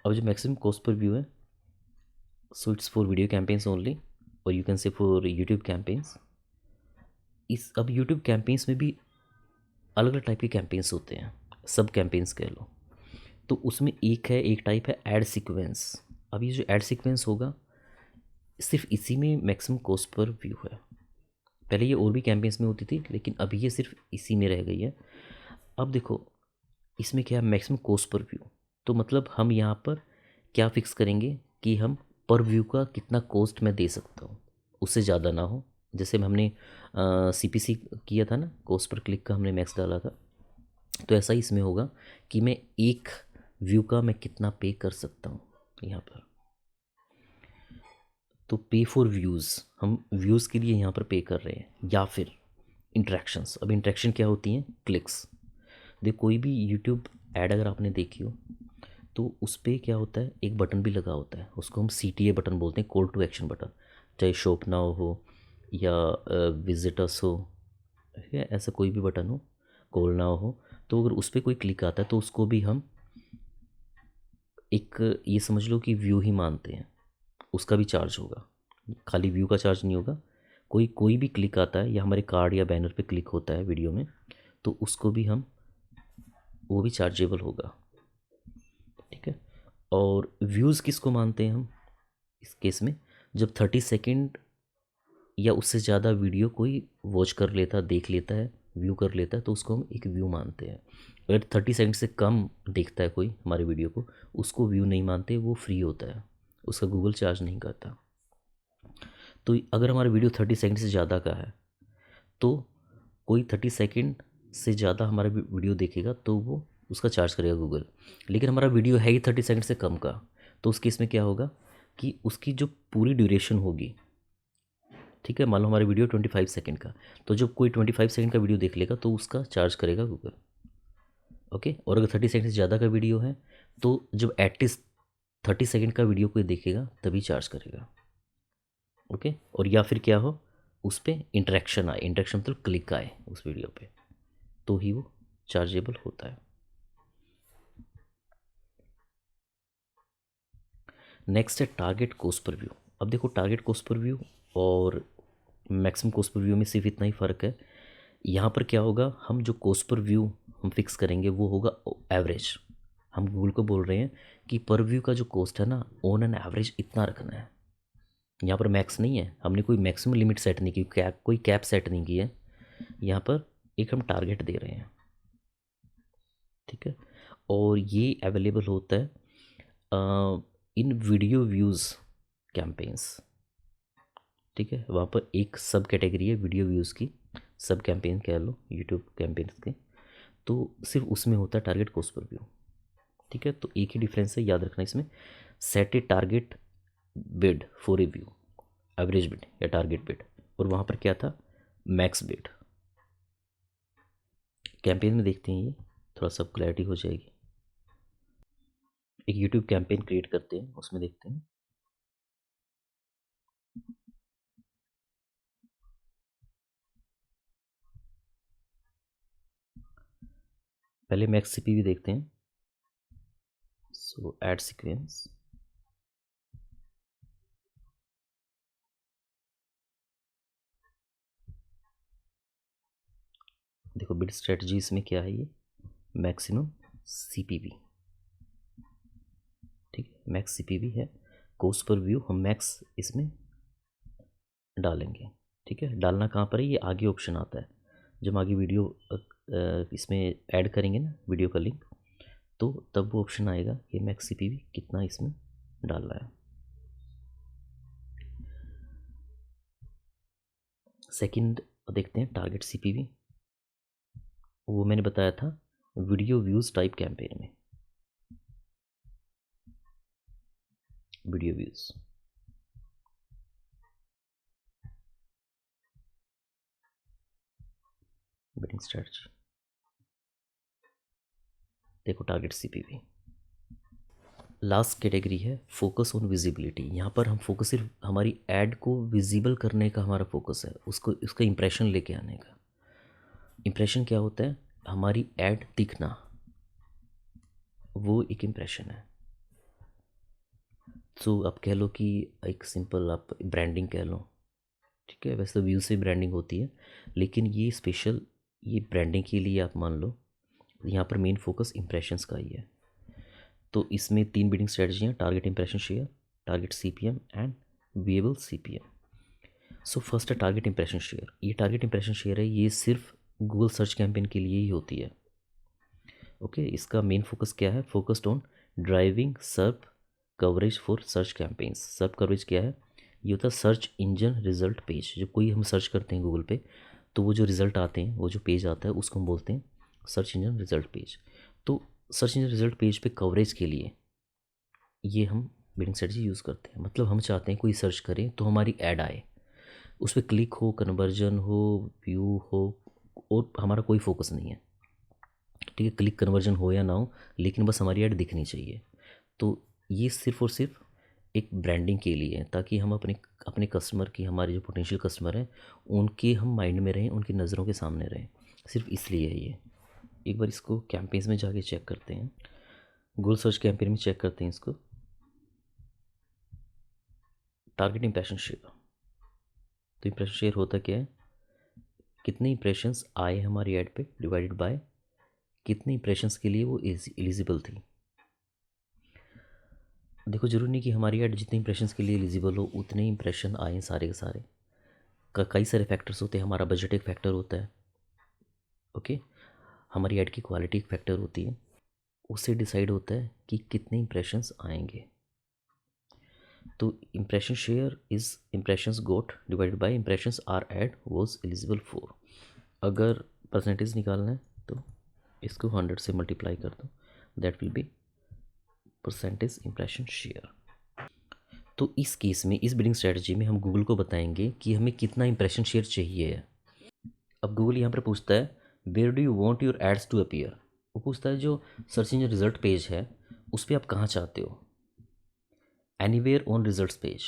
अब जो मैक्सिमम कॉस्ट पर व्यू है, so it's for video campaigns only, और you can say for YouTube campaigns. अब यूट्यूब कैंपेन्स में भी अलग अलग टाइप के कैंपेन्स होते हैं, सब कैंपेन्स कह लो। तो उसमें एक टाइप है एड सीक्वेंस। अब ये जो एड सीक्वेंस होगा, सिर्फ इसी में मैक्सिमम कॉस्ट पर व्यू है। पहले ये और भी कैंपेन्स में होती थी, लेकिन अभी ये सिर्फ इसी में रह गई है। अब देखो इसमें क्या है, मैक्सिमम कॉस्ट पर व्यू, तो मतलब हम यहाँ पर क्या फिक्स करेंगे कि हम पर व्यू का कितना कॉस्ट मैं दे सकता हूँ, उससे ज़्यादा ना हो। जैसे हमने CPC किया था ना, कॉस्ट पर क्लिक का हमने मैक्स डाला था, तो ऐसा ही इसमें होगा कि मैं एक व्यू का मैं कितना पे कर सकता हूँ यहाँ पर। तो पे फॉर व्यूज़, हम व्यूज़ के लिए यहाँ पर पे कर रहे हैं, या फिर इंट्रैक्शंस। अब इंट्रैक्शन क्या होती हैं, क्लिक्स। देखो कोई भी यूट्यूब ऐड अगर आपने देखी हो, तो उस पर क्या होता है, एक बटन भी लगा होता है, उसको हम CTA बटन बोलते हैं, कॉल टू एक्शन बटन। चाहे शॉप नाउ हो या विजिटर्स हो, ठीक है, ऐसा कोई भी बटन हो, कॉल नाउ हो, तो अगर उस पर कोई क्लिक आता है तो उसको भी हम एक ये समझ लो कि व्यू ही मानते हैं, उसका भी चार्ज होगा। खाली व्यू का चार्ज नहीं होगा, कोई कोई भी क्लिक आता है या हमारे कार्ड या बैनर पे क्लिक होता है वीडियो में, तो उसको भी हम, वो भी चार्जेबल होगा, ठीक है। और व्यूज़ किसको मानते हैं हम इस केस में, जब 30 सेकेंड या उससे ज़्यादा वीडियो कोई वॉच कर लेता, देख लेता है, व्यू कर लेता है, तो उसको हम एक व्यू मानते हैं। अगर 30 सेकेंड से कम देखता है कोई हमारे वीडियो को, उसको व्यू नहीं मानते, वो फ्री होता है, उसका गूगल चार्ज नहीं करता। तो अगर हमारा वीडियो 30 सेकेंड से ज़्यादा का है, तो कोई 30 सेकेंड से ज़्यादा हमारा वीडियो देखेगा तो वो उसका चार्ज करेगा गूगल। लेकिन हमारा वीडियो है ही 30 सेकेंड से कम का, तो उस केस में क्या होगा कि उसकी जो पूरी ड्यूरेशन होगी, ठीक है, मान लो हमारा वीडियो 25 सेकेंड का, तो जब कोई 25 सेकेंड का वीडियो देख लेगा तो उसका चार्ज करेगा गूगल। ओके, और अगर 30 सेकेंड से ज़्यादा का वीडियो है, तो जब एटलीस्ट 30 सेकेंड का वीडियो कोई देखेगा तभी चार्ज करेगा। ओके, और या फिर क्या हो, उस पर इंटरेक्शन आए, इंटरेक्शन मतलब क्लिक आए उस वीडियो पे, तो ही वो चार्जेबल होता है। नेक्स्ट है टारगेट कॉस्ट पर व्यू। अब देखो टारगेट कॉस्ट पर व्यू और मैक्सिमम कॉस्ट पर व्यू में सिर्फ इतना ही फ़र्क है। यहाँ पर क्या होगा, हम जो कॉस्ट पर व्यू हम फिक्स करेंगे वो होगा एवरेज। हम गूगल को बोल रहे हैं कि पर व्यू का जो कॉस्ट है ना, ऑन एन एवरेज इतना रखना है। यहाँ पर मैक्स नहीं है, हमने कोई मैक्सिमम लिमिट सेट नहीं की, कैप कोई कैप सेट नहीं की है, यहाँ पर एक हम टारगेट दे रहे हैं, ठीक है। और ये अवेलेबल होता है इन वीडियो व्यूज़ कैंपेन्स, ठीक है। वहाँ पर एक सब कैटेगरी है वीडियो व्यूज़ की, सब कैंपेन कह लो यूट्यूब कैंपेन्स के, तो सिर्फ उसमें होता है टारगेट कॉस्ट पर व्यू, ठीक है। तो एक ही डिफरेंस है, याद रखना इसमें, set A target bid for a view, average bid या टारगेट बिड, और वहाँ पर क्या था, मैक्स बिड। कैंपेन में देखते हैं, ये थोड़ा सब क्लैरिटी हो जाएगी। एक यूट्यूब कैंपेन क्रिएट करते हैं, उसमें देखते हैं। पहले मैक्स CPV देखते हैं, सो एड सीक्वेंस, देखो बिड स्ट्रेटजी इसमें क्या है, ये मैक्सिमम सीपीवी, ठीक है, मैक्स सीपीवी है। कोस्ट पर व्यू हम मैक्स इसमें डालेंगे, ठीक है। डालना कहाँ पर है, ये आगे ऑप्शन आता है। जब हम आगे वीडियो इसमें ऐड करेंगे ना वीडियो का लिंक, तो तब वो ऑप्शन आएगा कि मैक्स सीपीवी कितना इसमें डालना है। सेकंड देखते हैं टारगेट सीपीवी, वो मैंने बताया था वीडियो व्यूज़ टाइप कैंपेन में। वीडियो व्यूज़, बिडिंग स्ट्रेटजी, देखो टारगेट सीपीवी। लास्ट कैटेगरी है फोकस ऑन विजिबिलिटी। यहाँ पर हम फोकस सिर्फ हमारी ऐड को विजिबल करने का हमारा फोकस है, उसको उसका इंप्रेशन लेके आने का। इंप्रेशन क्या होता है, हमारी ऐड दिखना, वो एक इंप्रेशन है। तो आप कह लो कि एक सिंपल आप ब्रांडिंग कह लो, ठीक है। वैसे तो व्यू से ब्रांडिंग होती है, लेकिन ये स्पेशल ये ब्रांडिंग के लिए आप मान लो यहाँ पर मेन फोकस इंप्रेशंस का ही है। तो इसमें 3 बिडिंग स्ट्रेटजी हैं, target impression share, target CPM and viewable CPM. So first है टारगेट इंप्रेशन शेयर। ये टारगेट इंप्रेशन शेयर है, ये सिर्फ गूगल सर्च कैंपेन के लिए ही होती है, ओके। इसका मेन फोकस क्या है, फोकस्ड ऑन ड्राइविंग सर्प कवरेज फॉर सर्च कैंपेन्स। सर्प कवरेज क्या है, ये होता है सर्च इंजन रिजल्ट पेज। जब कोई हम सर्च करते हैं गूगल पे, तो वो जो रिज़ल्ट आते हैं, वो जो पेज आता है, उसको हम बोलते हैं सर्च इंजन रिजल्ट पेज। तो सर्च इंजन रिजल्ट पेज पे कवरेज के लिए ये हम बिडिंग स्ट्रेटजी यूज़ करते हैं। मतलब हम चाहते हैं कोई सर्च करे तो हमारी ऐड आए, उस पर क्लिक हो, कन्वर्जन हो, व्यू हो, और हमारा कोई फोकस नहीं है, ठीक है। क्लिक कन्वर्जन हो या ना हो, लेकिन बस हमारी ऐड दिखनी चाहिए। तो ये सिर्फ और सिर्फ एक ब्रांडिंग के लिए है, ताकि हम अपने अपने कस्टमर की, हमारे जो पोटेंशियल कस्टमर हैं, उनके हम माइंड में रहें, उनकी नज़रों के सामने रहें, सिर्फ इसलिए है ये। एक बार इसको कैंपेन्स में जाके चेक करते हैं, गूगल सर्च कैंपेन में चेक करते हैं इसको। टारगेट इंप्रेशन शेयर, तो इंप्रेशन शेयर होता क्या है, कितने इंप्रेशंस आए हमारी ऐड पे डिवाइडेड बाय कितने इंप्रेशंस के लिए वो एलिजिबल थी। देखो जरूरी नहीं कि हमारी ऐड जितने इंप्रेशंस के लिए एलिजिबल हो उतने इंप्रेशन आए सारे के सारे, कई सारे फैक्टर्स होते हैं। हमारा बजट एक फैक्टर होता है, ओके। हमारी ऐड की क्वालिटी एक फैक्टर होती है, उससे डिसाइड होता है कि कितने इंप्रेशंस आएंगे। तो impression share is impressions got divided by impressions are ad was eligible for. अगर परसेंटेज निकालना है तो इसको 100 से मल्टीप्लाई कर दो, that will be percentage impression share. तो इस केस में, इस बिडिंग स्ट्रेटजी में हम गूगल को बताएंगे कि हमें कितना इंप्रेशन शेयर चाहिए है। अब गूगल यहाँ पर पूछता है where do you want your ads to appear. वो पूछता है जो सर्च इंजन रिजल्ट पेज है उस पर आप कहाँ चाहते हो। एनीवेयर ऑन रिजल्ट्स पेज,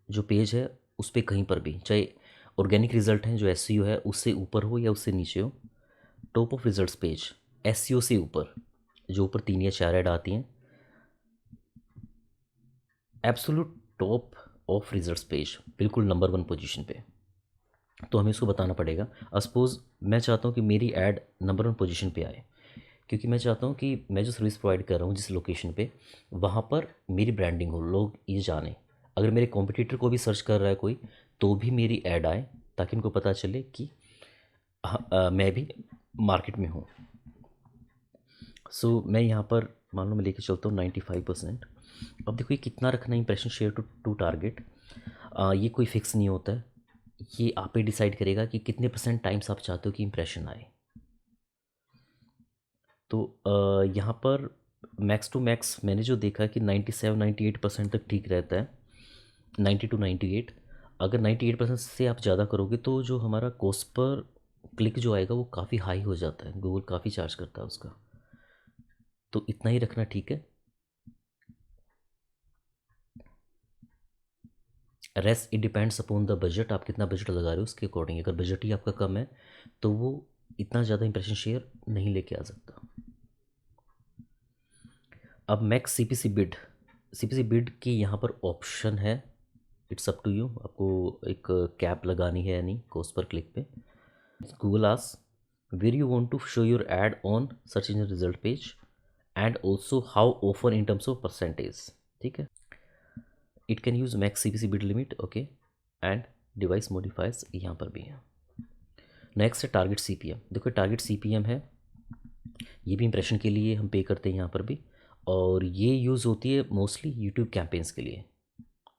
जो पेज है उस पर कहीं पर भी, चाहे ऑर्गेनिक रिजल्ट है जो एसईओ है उससे ऊपर हो या उससे नीचे हो। Top of results page, SEO से ऊपर, जो ऊपर 3 या 4 ऐड आती हैं। Absolute top of results page, बिल्कुल नंबर 1 पोजीशन पे। तो हमें उसको बताना पड़ेगा। सपोज मैं चाहता हूँ कि मेरी ऐड नंबर 1 पोजीशन पे आए, क्योंकि मैं चाहता हूँ कि मैं जो सर्विस प्रोवाइड कर रहा हूँ जिस लोकेशन पे, वहाँ पर मेरी ब्रांडिंग हो, लोग ये जाने। अगर मेरे कॉम्पिटिटर को भी सर्च कर रहा है कोई, तो भी मेरी ऐड आए, ताकि उनको पता चले कि मैं भी मार्केट में हूँ। सो मैं यहाँ पर मान लो मैं लेके चलता हूँ 95%। अब देखो ये कितना रखना है इंप्रेशन शेयर टू टारगेट, ये कोई फिक्स नहीं होता है। ये आप ही डिसाइड करेगा कि कितने परसेंट टाइम्स आप चाहते हो कि इंप्रेशन आए। तो यहाँ पर मैक्स टू मैक्स मैंने जो देखा कि 97-98% तक ठीक रहता है, 90 to 98। अगर 98% से आप ज़्यादा करोगे तो जो हमारा कॉस्ट पर क्लिक जो आएगा वो काफ़ी हाई हो जाता है, गूगल काफ़ी चार्ज करता है उसका। तो इतना ही रखना ठीक है। Rest it depends upon the budget, आप कितना बजट लगा रहे हो उसके अकॉर्डिंग। अगर बजट ही आपका कम है तो वो इतना ज़्यादा इंप्रेशन शेयर नहीं लेके आ सकता। अब max CPC bid, CPC bid की यहाँ पर ऑप्शन है, इट्स अप टू यू, आपको एक कैप लगानी है या नहीं कॉस्ट पर क्लिक पे। गूगल आस where you want to show your ad on search engine result page and also how often in terms of percentage. ठीक है, it can use max cpc bit limit, okay, and device modifiers यहाँ पर भी है. Next है target CPM. देखो target CPM है, ये भी इंप्रेशन के लिए हम पे करते हैं यहाँ पर भी, और ये यूज़ होती है मोस्टली यूट्यूब कैंपेन्स के लिए.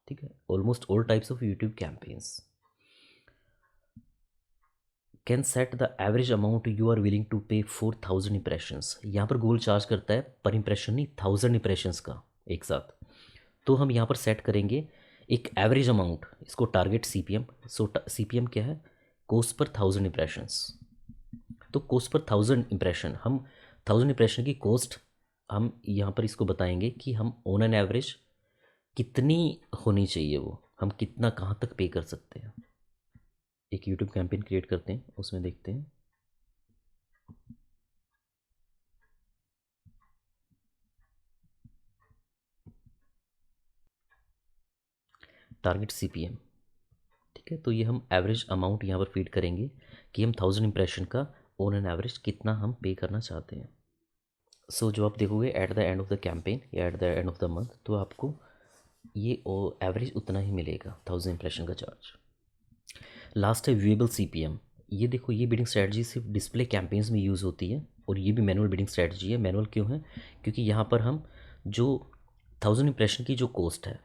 ठीक है, almost all types of YouTube campaigns can set the average amount you are willing to pay for 1000 impressions. यहाँ पर गूगल चार्ज करता है पर इंप्रेशन नहीं, 1000 इंप्रेशंस का एक साथ. तो हम यहाँ पर सेट करेंगे एक एवरेज अमाउंट, इसको टारगेट सीपीएम. सो सीपीएम क्या है, कोस्ट पर 1000 इंप्रेशंस. तो कोस्ट पर 1000 इंप्रेशन, हम 1000 इंप्रेशन की कॉस्ट हम यहाँ पर इसको बताएंगे कि हम ऑन एन एवरेज कितनी होनी चाहिए, वो हम कितना कहाँ तक पे कर सकते हैं. एक यूट्यूब कैंपेन क्रिएट करते हैं, उसमें देखते हैं. Target CPM. ठीक है, तो ये हम एवरेज अमाउंट यहाँ पर फीड करेंगे कि हम 1000 इंप्रेशन का ऑन एन एवरेज कितना हम पे करना चाहते हैं. सो जो आप देखोगे at the end of the campaign या at the end of the month, तो आपको ये एवरेज उतना ही मिलेगा, 1000 इंप्रेशन का चार्ज. लास्ट है व्यूएबल सीपीएम. ये देखो, ये बिडिंग स्ट्रैटेजी सिर्फ डिस्प्ले कैंपेन्स में यूज़ होती है, और ये भी मैनुअल बिडिंग स्ट्रैटेजी है. मैनुअल क्यों है, क्योंकि यहाँ पर हम जो 1000 इंप्रेशन की जो कॉस्ट है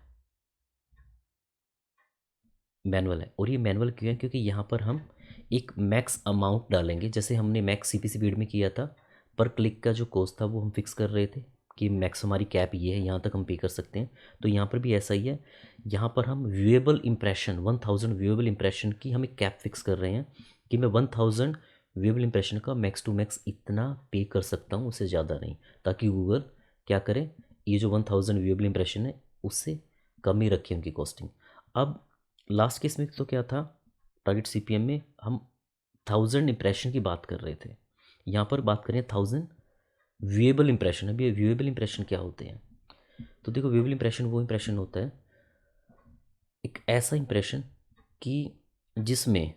मैनुअल है. और ये मैनुअल क्यों है, क्योंकि यहाँ पर हम एक मैक्स अमाउंट डालेंगे. जैसे हमने मैक्स सीपीसी बीड में किया था, पर क्लिक का जो कॉस्ट था वो हम फिक्स कर रहे थे कि मैक्स हमारी कैप ये है, यहाँ तक हम पे कर सकते हैं. तो यहाँ पर भी ऐसा ही है, यहाँ पर हम व्यूएबल इंप्रेशन 1000 व्यूएबल इंप्रेशन की हम एक कैप फिक्स कर रहे हैं कि मैं 1000 व्यूएबल इंप्रेशन का मैक्स टू मैक्स इतना पे कर सकता हूँ, उससे ज़्यादा नहीं, ताकि गूगल क्या करे, ये जो 1000 व्यूएबल इंप्रेशन है उससे कम ही रखे उनकी कॉस्टिंग. अब लास्ट केस में तो क्या था, टारगेट सीपीएम में हम 1000 इंप्रेशन की बात कर रहे थे, यहाँ पर बात करें 1000 व्यूएबल इंप्रेशन. अभी व्यूएबल इंप्रेशन क्या होते हैं, तो देखो व्यूएबल इंप्रेशन वो इंप्रेशन होता है, एक ऐसा इंप्रेशन कि जिसमें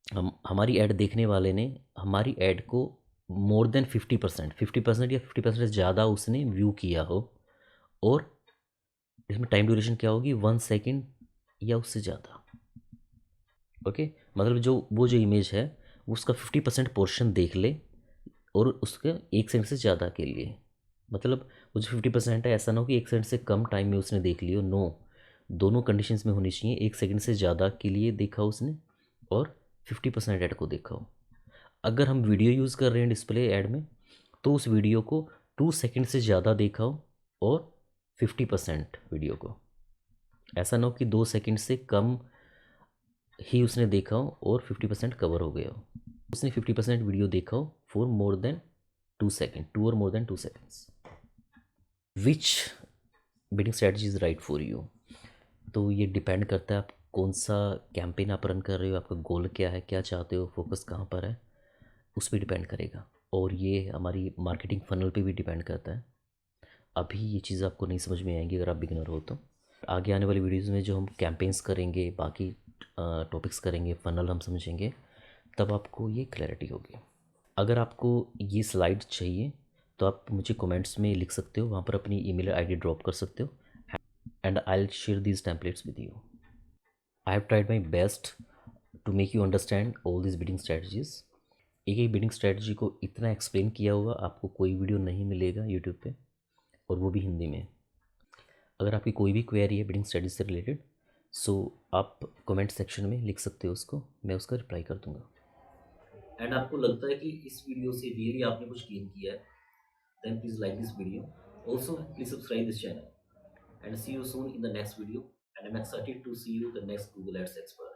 हम हमारी ऐड देखने वाले ने हमारी ऐड को मोर देन 50% 50% या 50% से ज़्यादा उसने व्यू किया हो, और इसमें टाइम ड्यूरेशन क्या होगी, 1 सेकेंड या उससे ज़्यादा. ओके, मतलब जो वो जो इमेज है वो उसका 50% पोर्शन देख ले, और उसके 1 सेकंड से ज़्यादा के लिए, मतलब वो जो 50% है, ऐसा ना हो कि 1 सेकंड से कम टाइम में उसने देख लियो. नो, दोनों कंडीशंस में होनी चाहिए. 1 सेकंड से ज़्यादा के लिए देखा उसने, और 50% ऐड को देखा हो. अगर हम वीडियो यूज़ कर रहे हैं डिस्प्ले ऐड में, तो उस वीडियो को 2 सेकंड से ज़्यादा देखा हो, और 50% वीडियो को. ऐसा ना हो कि 2 सेकंड से कम ही उसने देखा हो और 50% कवर हो गया हो. उसने 50% वीडियो देखा हो फॉर मोर देन 2 सेकेंड, 2 और more than 2 seconds. Which bidding strategy is right for you. तो ये डिपेंड करता है आप कौन सा कैंपेन आप रन कर रहे हो, आपका गोल क्या है, क्या चाहते हो, फोकस कहाँ पर है, उस पर डिपेंड करेगा. और ये हमारी मार्केटिंग फनल पे भी डिपेंड करता है. अभी ये चीज़ आपको नहीं समझ में आएंगी अगर आप बिगिनर हो तो. आगे आने वाली वीडियोज़ में जो हम कैंपेन्स करेंगे, बाकी टॉपिक्स करेंगे, फनल हम समझेंगे, तब आपको ये क्लैरिटी होगी. अगर आपको ये स्लाइड चाहिए तो आप मुझे कमेंट्स में लिख सकते हो, वहाँ पर अपनी ईमेल आईडी ड्रॉप कर सकते हो, and I will share these templates with you. I have tried my best to make you understand all this bidding strategies. एक एक बिडिंग स्ट्रैटेजी को इतना एक्सप्लेन किया हुआ आपको कोई वीडियो नहीं मिलेगा यूट्यूब पे, और वो भी हिंदी में. अगर आपकी कोई भी क्वेरी है बिडिंग स्टडीज से रिलेटेड, सो आप कमेंट सेक्शन में लिख सकते हो उसको, मैं उसका रिप्लाई कर दूंगा. एंड आपको लगता है कि इस वीडियो से रियली आपने कुछ गेन किया है, then please like this video. Also please subscribe this channel, and see you soon in the next video, and I'm excited to see you the next Google Ads expert.